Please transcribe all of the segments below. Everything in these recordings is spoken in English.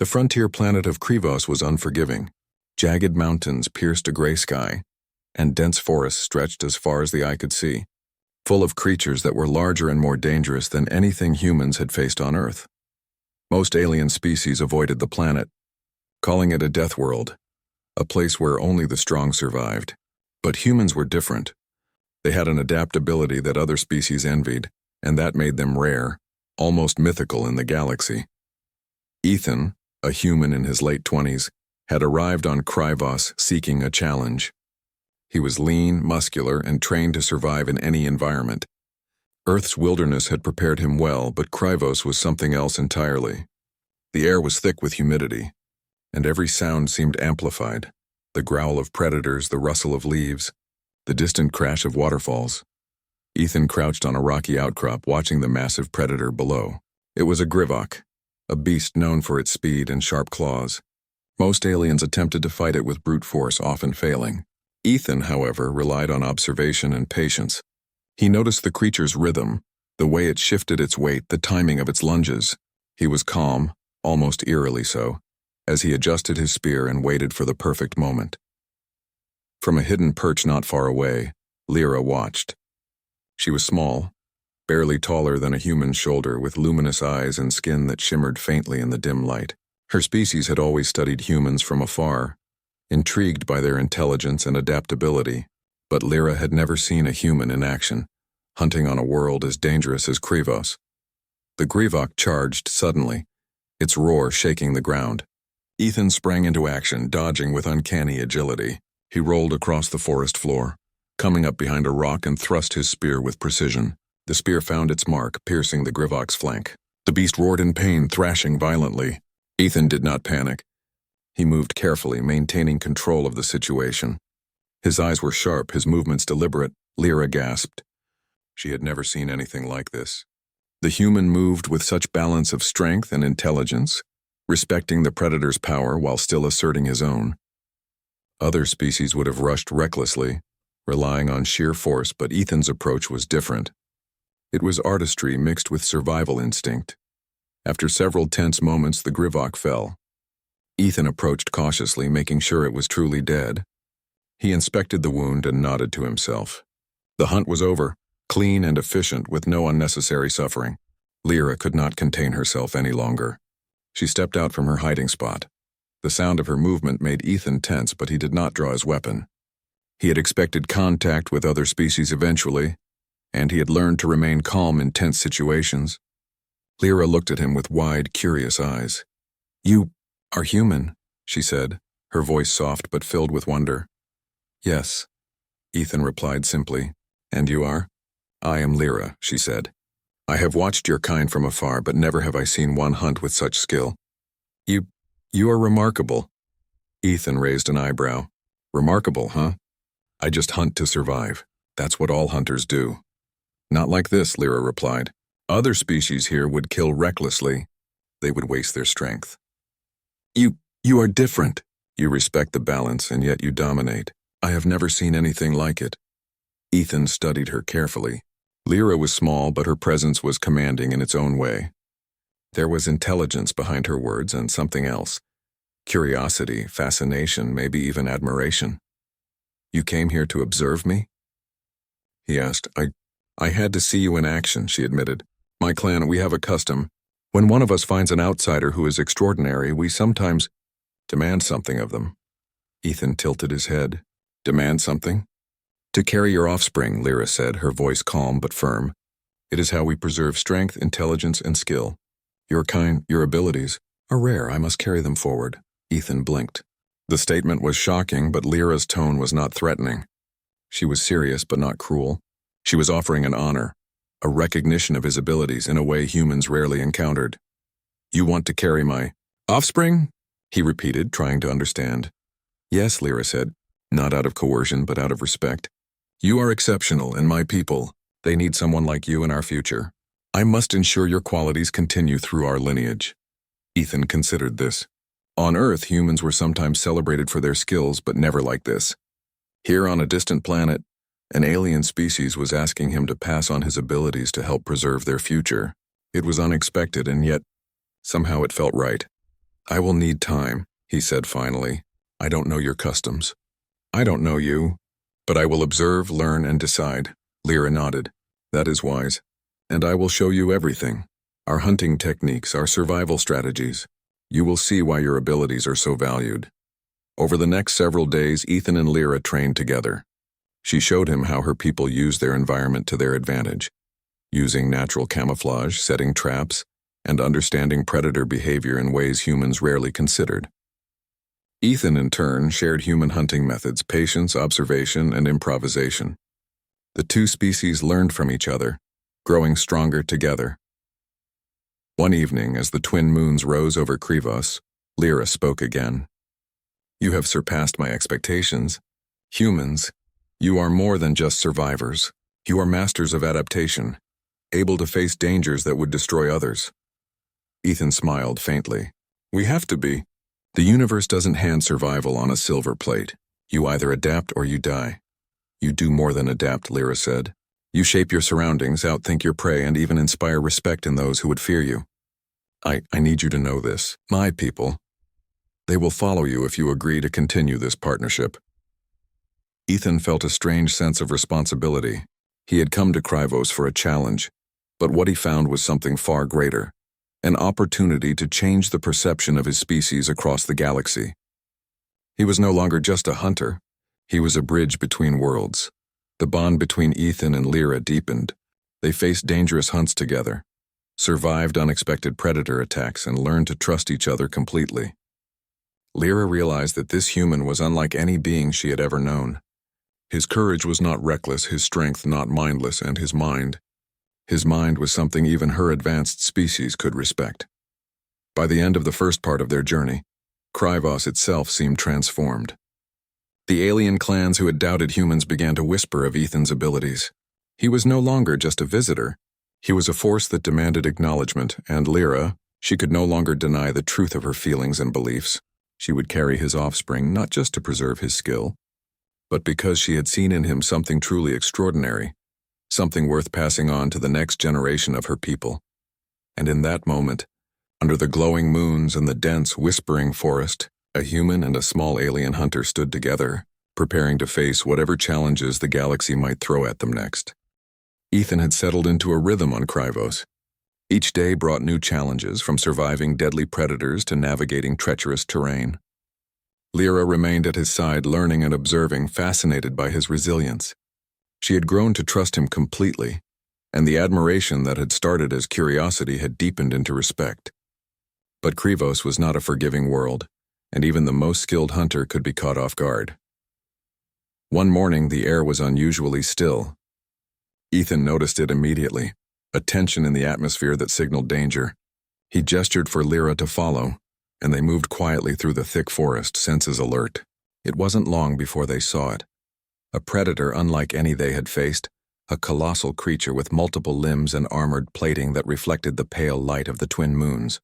The frontier planet of Krivos was unforgiving. Jagged mountains pierced a gray sky, and dense forests stretched as far as the eye could see, full of creatures that were larger and more dangerous than anything humans had faced on Earth. Most alien species avoided the planet, calling it a death world, a place where only the strong survived. But humans were different. They had an adaptability that other species envied, and that made them rare, almost mythical in the galaxy. Ethan, a human in his late 20s, had arrived on Krivos seeking a challenge. He was lean, muscular, and trained to survive in any environment. Earth's wilderness had prepared him well, but Krivos was something else entirely. The air was thick with humidity, and every sound seemed amplified. The growl of predators, the rustle of leaves, the distant crash of waterfalls. Ethan crouched on a rocky outcrop, watching the massive predator below. It was a Grivok, a beast known for its speed and sharp claws. Most aliens attempted to fight it with brute force, often failing. Ethan, however, relied on observation and patience. He noticed the creature's rhythm, the way it shifted its weight, the timing of its lunges. He was calm, almost eerily so, as he adjusted his spear and waited for the perfect moment. From a hidden perch not far away, Lyra watched. She was small, barely taller than a human's shoulder, with luminous eyes and skin that shimmered faintly in the dim light. Her species had always studied humans from afar, intrigued by their intelligence and adaptability, but Lyra had never seen a human in action, hunting on a world as dangerous as Krivos. The Grivok charged suddenly, its roar shaking the ground. Ethan sprang into action, dodging with uncanny agility. He rolled across the forest floor, coming up behind a rock, and thrust his spear with precision. The spear found its mark, piercing the Grivok's flank. The beast roared in pain, thrashing violently. Ethan did not panic. He moved carefully, maintaining control of the situation. His eyes were sharp, his movements deliberate. Lyra gasped. She had never seen anything like this. The human moved with such balance of strength and intelligence, respecting the predator's power while still asserting his own. Other species would have rushed recklessly, relying on sheer force, but Ethan's approach was different. It was artistry mixed with survival instinct. After several tense moments, the Grivok fell. Ethan approached cautiously, making sure it was truly dead. He inspected the wound and nodded to himself. The hunt was over, clean and efficient, with no unnecessary suffering. Lyra could not contain herself any longer. She stepped out from her hiding spot. The sound of her movement made Ethan tense, but he did not draw his weapon. He had expected contact with other species eventually, and he had learned to remain calm in tense situations. Lyra looked at him with wide, curious eyes. "You are human," she said, her voice soft but filled with wonder. "Yes," Ethan replied simply. "And you are?" "I am Lyra," she said. "I have watched your kind from afar, but never have I seen one hunt with such skill." You are remarkable." Ethan raised an eyebrow. "Remarkable, huh? I just hunt to survive. That's what all hunters do." "Not like this," Lyra replied. "Other species here would kill recklessly. They would waste their strength. You are different. You respect the balance, and yet you dominate. I have never seen anything like it." Ethan studied her carefully. Lyra was small, but her presence was commanding in its own way. There was intelligence behind her words and something else. Curiosity, fascination, maybe even admiration. "You came here to observe me?" he asked. I had to see you in action," she admitted. "My clan, we have a custom. When one of us finds an outsider who is extraordinary, we sometimes demand something of them." Ethan tilted his head. "Demand something?" "To carry your offspring," Lyra said, her voice calm but firm. "It is how we preserve strength, intelligence, and skill. Your abilities are rare. I must carry them forward." Ethan blinked. The statement was shocking, but Lyra's tone was not threatening. She was serious but not cruel. She was offering an honor, a recognition of his abilities in a way humans rarely encountered. "You want to carry my offspring?" he repeated, trying to understand. "Yes," Lyra said, not out of coercion but out of respect. "You are exceptional, and my people, they need someone like you in our future. I must ensure your qualities continue through our lineage." Ethan considered this. On Earth, humans were sometimes celebrated for their skills, but never like this. Here on a distant planet, an alien species was asking him to pass on his abilities to help preserve their future. It was unexpected, and yet, somehow it felt right. "I will need time," he said finally. "I don't know your customs. I don't know you, but I will observe, learn, and decide." Lyra nodded. "That is wise. And I will show you everything. Our hunting techniques, our survival strategies. You will see why your abilities are so valued." Over the next several days, Ethan and Lyra trained together. She showed him how her people used their environment to their advantage, using natural camouflage, setting traps, and understanding predator behavior in ways humans rarely considered. Ethan, in turn, shared human hunting methods, patience, observation, and improvisation. The two species learned from each other, growing stronger together. One evening, as the twin moons rose over Krivos, Lyra spoke again. "You have surpassed my expectations. Humans, you are more than just survivors. You are masters of adaptation, able to face dangers that would destroy others." Ethan smiled faintly. "We have to be. The universe doesn't hand survival on a silver plate. You either adapt or you die." "You do more than adapt," Lyra said. "You shape your surroundings, outthink your prey, and even inspire respect in those who would fear you. I need you to know this. My people, they will follow you if you agree to continue this partnership." Ethan felt a strange sense of responsibility. He had come to Krivos for a challenge, but what he found was something far greater, an opportunity to change the perception of his species across the galaxy. He was no longer just a hunter. He was a bridge between worlds. The bond between Ethan and Lyra deepened. They faced dangerous hunts together, survived unexpected predator attacks, and learned to trust each other completely. Lyra realized that this human was unlike any being she had ever known. His courage was not reckless, his strength not mindless, and his mind was something even her advanced species could respect. By the end of the first part of their journey, Krivos itself seemed transformed. The alien clans who had doubted humans began to whisper of Ethan's abilities. He was no longer just a visitor. He was a force that demanded acknowledgement, and Lyra, she could no longer deny the truth of her feelings and beliefs. She would carry his offspring not just to preserve his skill, but because she had seen in him something truly extraordinary, something worth passing on to the next generation of her people. And in that moment, under the glowing moons and the dense, whispering forest, a human and a small alien hunter stood together, preparing to face whatever challenges the galaxy might throw at them next. Ethan had settled into a rhythm on Krivos. Each day brought new challenges, from surviving deadly predators to navigating treacherous terrain. Lyra remained at his side, learning and observing, fascinated by his resilience. She had grown to trust him completely, and the admiration that had started as curiosity had deepened into respect. But Krivos was not a forgiving world, and even the most skilled hunter could be caught off guard. One morning, the air was unusually still. Ethan noticed it immediately, a tension in the atmosphere that signaled danger. He gestured for Lyra to follow, and they moved quietly through the thick forest, senses alert. It wasn't long before they saw it. A predator unlike any they had faced, a colossal creature with multiple limbs and armored plating that reflected the pale light of the twin moons.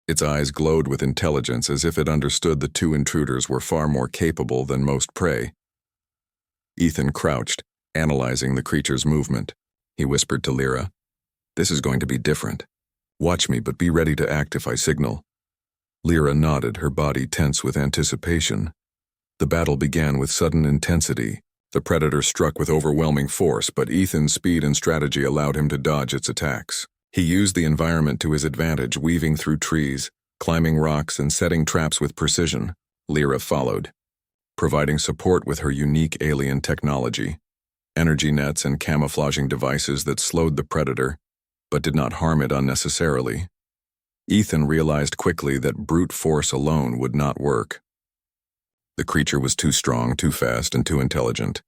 Its eyes glowed with intelligence, as if it understood the two intruders were far more capable than most prey. Ethan crouched, analyzing the creature's movement. He whispered to Lyra, "This is going to be different. Watch me, but be ready to act if I signal." Lyra nodded, her body tense with anticipation. The battle began with sudden intensity. The predator struck with overwhelming force, but Ethan's speed and strategy allowed him to dodge its attacks. He used the environment to his advantage, weaving through trees, climbing rocks, and setting traps with precision. Lyra followed, providing support with her unique alien technology, energy nets and camouflaging devices that slowed the predator, but did not harm it unnecessarily. Ethan realized quickly that brute force alone would not work. The creature was too strong, too fast, and too intelligent.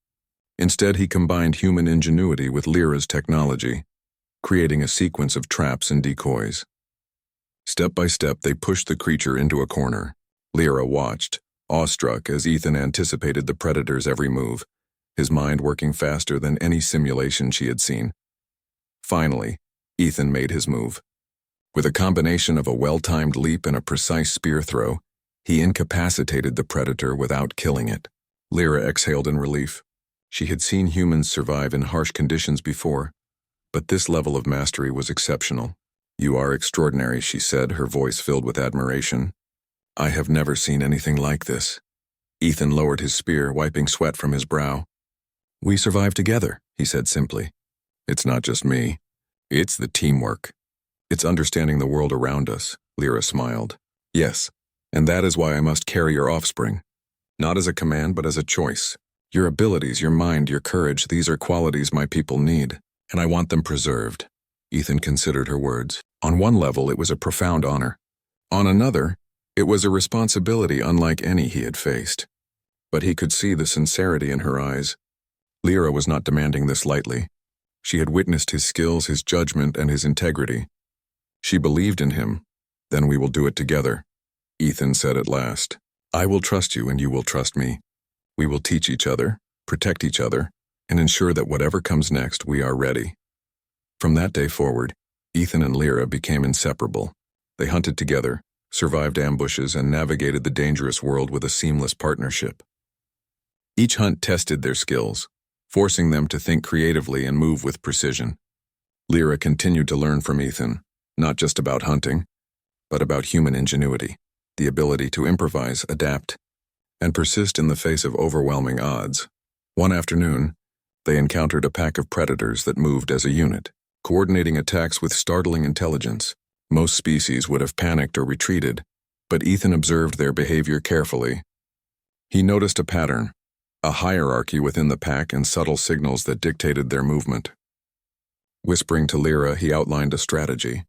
Instead, he combined human ingenuity with Lyra's technology, creating a sequence of traps and decoys. Step by step, they pushed the creature into a corner. Lyra watched, awestruck as Ethan anticipated the predator's every move, his mind working faster than any simulation she had seen. Finally, Ethan made his move. With a combination of a well-timed leap and a precise spear throw, he incapacitated the predator without killing it. Lyra exhaled in relief. She had seen humans survive in harsh conditions before, but this level of mastery was exceptional. "You are extraordinary," she said, her voice filled with admiration. "I have never seen anything like this." Ethan lowered his spear, wiping sweat from his brow. "We survive together," he said simply. "It's not just me. It's the teamwork. It's understanding the world around us," Lyra smiled. "Yes, and that is why I must carry your offspring. Not as a command, but as a choice. Your abilities, your mind, your courage, these are qualities my people need, and I want them preserved." Ethan considered her words. On one level, it was a profound honor. On another, it was a responsibility unlike any he had faced. But he could see the sincerity in her eyes. Lyra was not demanding this lightly. She had witnessed his skills, his judgment, and his integrity. She believed in him. "Then we will do it together," Ethan said at last. "I will trust you and you will trust me. We will teach each other, protect each other, and ensure that whatever comes next, we are ready." From that day forward, Ethan and Lyra became inseparable. They hunted together, survived ambushes, and navigated the dangerous world with a seamless partnership. Each hunt tested their skills, forcing them to think creatively and move with precision. Lyra continued to learn from Ethan, not just about hunting, but about human ingenuity, the ability to improvise, adapt, and persist in the face of overwhelming odds. One afternoon, they encountered a pack of predators that moved as a unit, coordinating attacks with startling intelligence. Most species would have panicked or retreated, but Ethan observed their behavior carefully. He noticed a pattern, a hierarchy within the pack and subtle signals that dictated their movement. Whispering to Lyra, he outlined a strategy.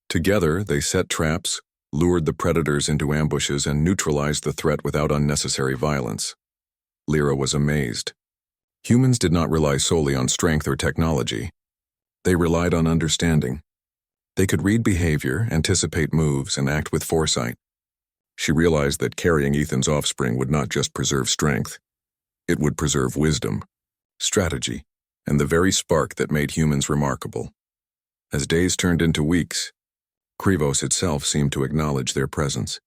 Together, they set traps, lured the predators into ambushes, and neutralized the threat without unnecessary violence. Lyra was amazed. Humans did not rely solely on strength or technology. They relied on understanding. They could read behavior, anticipate moves, and act with foresight. She realized that carrying Ethan's offspring would not just preserve strength. It would preserve wisdom, strategy, and the very spark that made humans remarkable. As days turned into weeks, Krivos itself seemed to acknowledge their presence.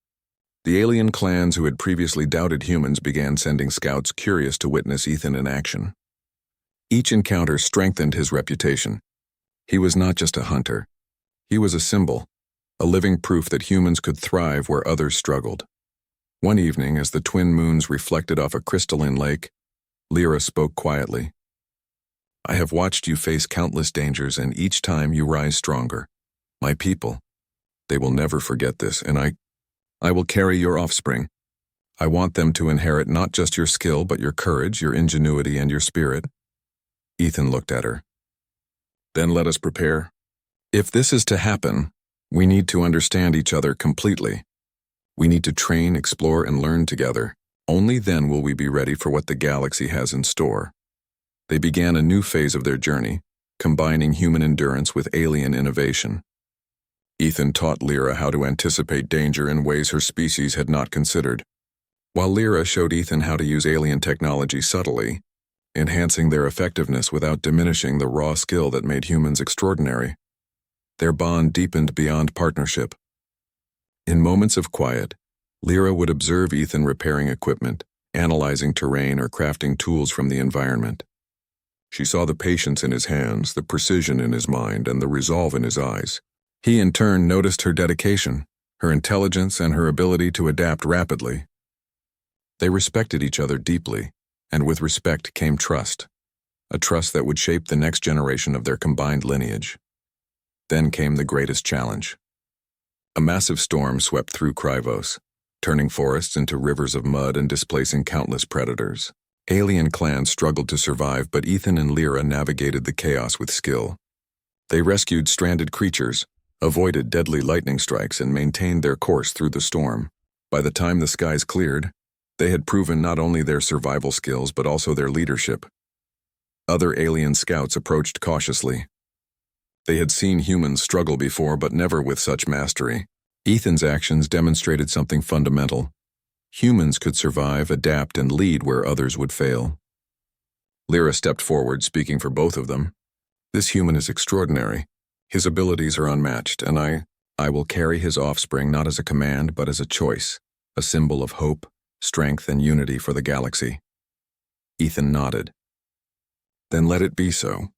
The alien clans who had previously doubted humans began sending scouts curious to witness Ethan in action. Each encounter strengthened his reputation. He was not just a hunter. He was a symbol, a living proof that humans could thrive where others struggled. One evening, as the twin moons reflected off a crystalline lake, Lyra spoke quietly. "I have watched you face countless dangers, and each time you rise stronger. My people, they will never forget this, and I will carry your offspring. I want them to inherit not just your skill, but your courage, your ingenuity, and your spirit." Ethan looked at her. "Then let us prepare. If this is to happen, we need to understand each other completely. We need to train, explore, and learn together. Only then will we be ready for what the galaxy has in store." They began a new phase of their journey, combining human endurance with alien innovation. Ethan taught Lyra how to anticipate danger in ways her species had not considered, while Lyra showed Ethan how to use alien technology subtly, enhancing their effectiveness without diminishing the raw skill that made humans extraordinary. Their bond deepened beyond partnership. In moments of quiet, Lyra would observe Ethan repairing equipment, analyzing terrain, or crafting tools from the environment. She saw the patience in his hands, the precision in his mind, and the resolve in his eyes. He in turn noticed her dedication, her intelligence, and her ability to adapt rapidly. They respected each other deeply, and with respect came trust, a trust that would shape the next generation of their combined lineage. Then came the greatest challenge. A massive storm swept through Krivos, turning forests into rivers of mud and displacing countless predators. Alien clans struggled to survive, but Ethan and Lyra navigated the chaos with skill. They rescued stranded creatures, avoided deadly lightning strikes, and maintained their course through the storm. By the time the skies cleared, they had proven not only their survival skills but also their leadership. Other alien scouts approached cautiously. They had seen humans struggle before, but never with such mastery. Ethan's actions demonstrated something fundamental. Humans could survive, adapt, and lead where others would fail. Lyra stepped forward, speaking for both of them. "This human is extraordinary. His abilities are unmatched, and I will carry his offspring not as a command, but as a choice, a symbol of hope, strength, and unity for the galaxy." Ethan nodded. "Then let it be so.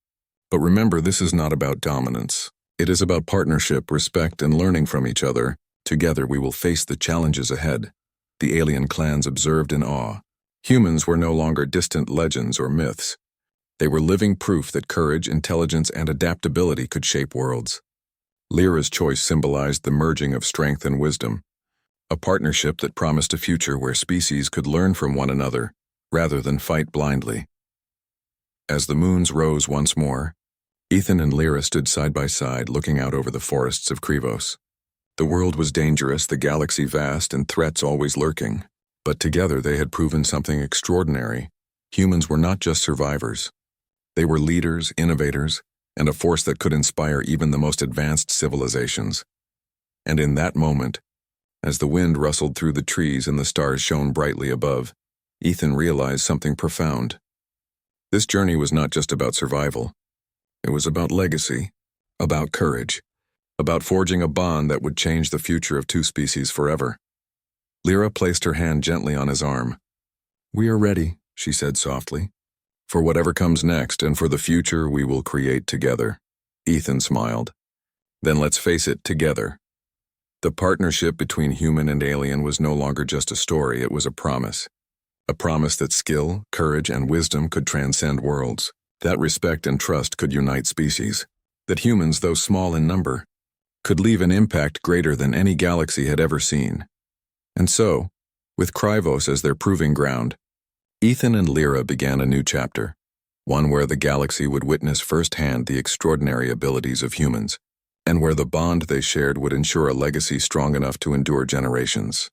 But remember, this is not about dominance. It is about partnership, respect, and learning from each other. Together we will face the challenges ahead. The alien clans observed in awe. Humans were no longer distant legends or myths. They were living proof that courage, intelligence, and adaptability could shape worlds. Lyra's choice symbolized the merging of strength and wisdom, a partnership that promised a future where species could learn from one another rather than fight blindly. As the moons rose once more, Ethan and Lyra stood side by side looking out over the forests of Krivos. The world was dangerous, the galaxy vast, and threats always lurking. But together they had proven something extraordinary. Humans were not just survivors. They were leaders, innovators, and a force that could inspire even the most advanced civilizations. And in that moment, as the wind rustled through the trees and the stars shone brightly above, Ethan realized something profound. This journey was not just about survival. It was about legacy, about courage, about forging a bond that would change the future of two species forever. Lyra placed her hand gently on his arm. "We are ready," she said softly, "for whatever comes next and for the future we will create together." Ethan smiled. "Then let's face it, together." The partnership between human and alien was no longer just a story, it was a promise. A promise that skill, courage, and wisdom could transcend worlds, that respect and trust could unite species, that humans, though small in number, could leave an impact greater than any galaxy had ever seen. And so, with Krivos as their proving ground, Ethan and Lyra began a new chapter, one where the galaxy would witness firsthand the extraordinary abilities of humans, and where the bond they shared would ensure a legacy strong enough to endure generations.